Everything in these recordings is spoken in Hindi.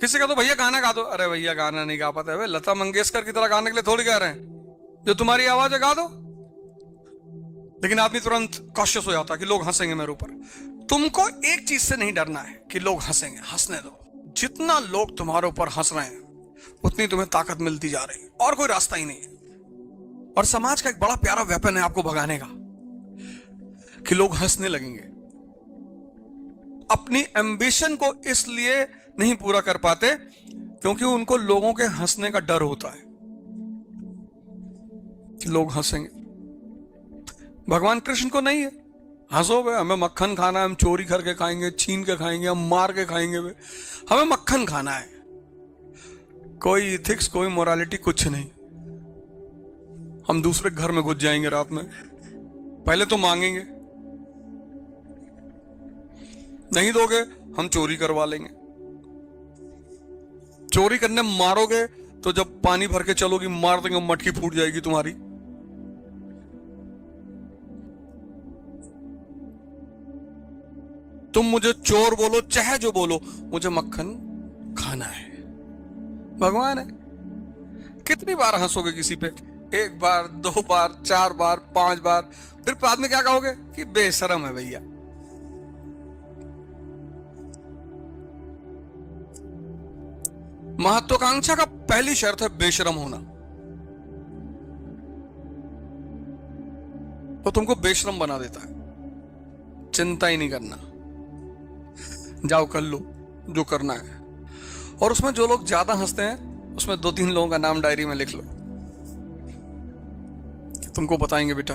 किसी का तो भैया गाना गा दो, अरे भैया गाना नहीं गा पाते, भाई लता मंगेशकर की तरह गाने के लिए थोड़ी गा रहे हैं, जो तुम्हारी आवाज है गा दो। लेकिन आदमी तुरंत कॉशियस हो जाता है कि लोग हंसेंगे मेरे ऊपर। तुमको एक चीज से नहीं डरना है कि लोग हंसेंगे, हंसने दो। जितना लोग तुम्हारे ऊपर हंस रहे हैं उतनी तुम्हें ताकत मिलती जा रही है, और कोई रास्ता ही नहीं है। और समाज का एक बड़ा प्यारा वेपन है आपको भगाने का, कि लोग हंसने लगेंगे। अपनी एम्बिशन को इसलिए नहीं पूरा कर पाते क्योंकि उनको लोगों के हंसने का डर होता है कि लोग हंसेंगे। भगवान कृष्ण को नहीं है, हंसो बे, हमें मक्खन खाना है, हम चोरी करके खाएंगे, छीन के खाएंगे, हम मार के खाएंगे बे, हमें मक्खन खाना है। कोई इथिक्स, कोई मोरालिटी कुछ नहीं। हम दूसरे घर में घुस जाएंगे रात में, पहले तो मांगेंगे, नहीं दोगे हम चोरी करवा लेंगे। चोरी करने मारोगे तो जब पानी भर के चलोगी मार देंगे, मटकी फूट जाएगी तुम्हारी। तुम मुझे चोर बोलो चाहे जो बोलो, मुझे मक्खन खाना है। भगवान है, कितनी बार हंसोगे किसी पे? एक बार, 2 बार, 4 बार, 5 बार, फिर बाद में क्या कहोगे कि बेशरम है भैया। महत्वाकांक्षा का पहली शर्त है बेशरम होना। तो तुमको बेशरम बना देता है, चिंता ही नहीं करना, जाओ कर लो जो करना है। और उसमें जो लोग ज्यादा हंसते हैं उसमें 2-3 लोगों का नाम डायरी में लिख लो, तुमको बताएंगे बेटा।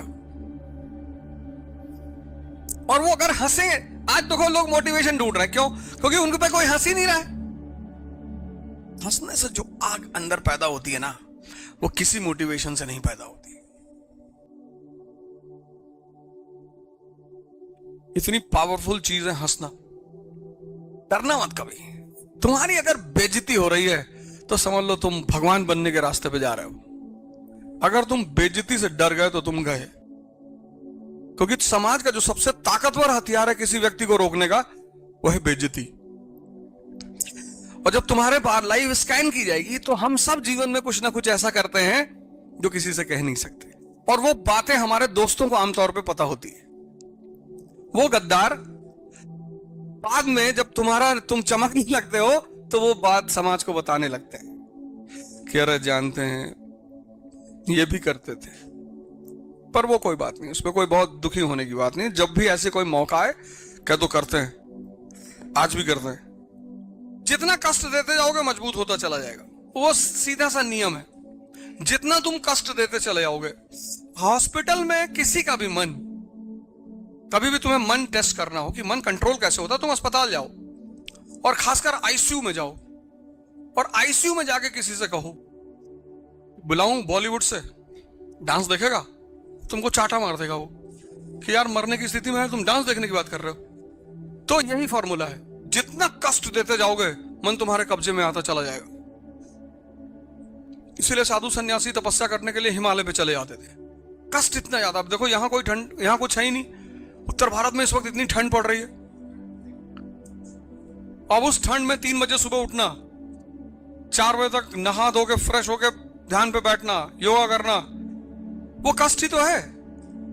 और वो अगर हंसे, आज देखो लोग मोटिवेशन ढूंढ रहे हैं, क्यों? क्योंकि उनके पे कोई हंस ही नहीं रहा है। हंसने से जो आग अंदर पैदा होती है ना, वो किसी मोटिवेशन से नहीं पैदा होती। इतनी पावरफुल चीज है हंसना। डरना मत कभी। तुम्हारी अगर बेइज्जती हो रही है तो समझ लो तुम भगवान बनने के रास्ते पे जा रहे हो। अगर तुम बेइज्जती से डर गए तो तुम गए, क्योंकि समाज का जो सबसे ताकतवर हथियार है किसी व्यक्ति को रोकने का, वो है बेइज्जती। और जब तुम्हारे बाहर लाइव स्कैन की जाएगी तो हम सब जीवन में कुछ ना कुछ ऐसा करते हैं जो किसी से कह नहीं सकते, और वो बातें हमारे दोस्तों को आमतौर पे पता होती है। वो गद्दार बाद में जब तुम चमकने लगते हो तो वो बात समाज को बताने लगते हैं कि अरे जानते हैं ये भी करते थे। पर वो कोई बात नहीं, उसमें कोई बहुत दुखी होने की बात नहीं। जब भी ऐसे कोई मौका आए कह तो करते हैं, आज भी करते हैं। जितना कष्ट देते जाओगे मजबूत होता चला जाएगा, वो सीधा सा नियम है। जितना तुम कष्ट देते चले जाओगे, हॉस्पिटल में किसी का भी मन, कभी भी तुम्हें मन टेस्ट करना हो कि मन कंट्रोल कैसे होता, तुम अस्पताल जाओ और खासकर आईसीयू में जाओ, और आईसीयू में जाके किसी से कहो बुलाऊं बॉलीवुड से डांस देखेगा, तुमको चाटा मार देगा वो कि यार मरने की स्थिति में है, तुम डांस देखने की बात कर रहे हो। तो यही फॉर्मूला है, जितना कष्ट देते जाओगे मन तुम्हारे कब्जे में आता चला जाएगा। इसीलिए साधु सन्यासी तपस्या करने के लिए हिमालय पे चले जाते थे। कष्ट इतना ज्यादा, अब देखो यहां कोई ठंड, यहां कुछ है ही नहीं। उत्तर भारत में इस वक्त इतनी ठंड पड़ रही है, अब उस ठंड में 3 बजे सुबह उठना, 4 बजे तक नहा धो के फ्रेश होके ध्यान पे बैठना, योगा करना, वो कष्ट ही तो है।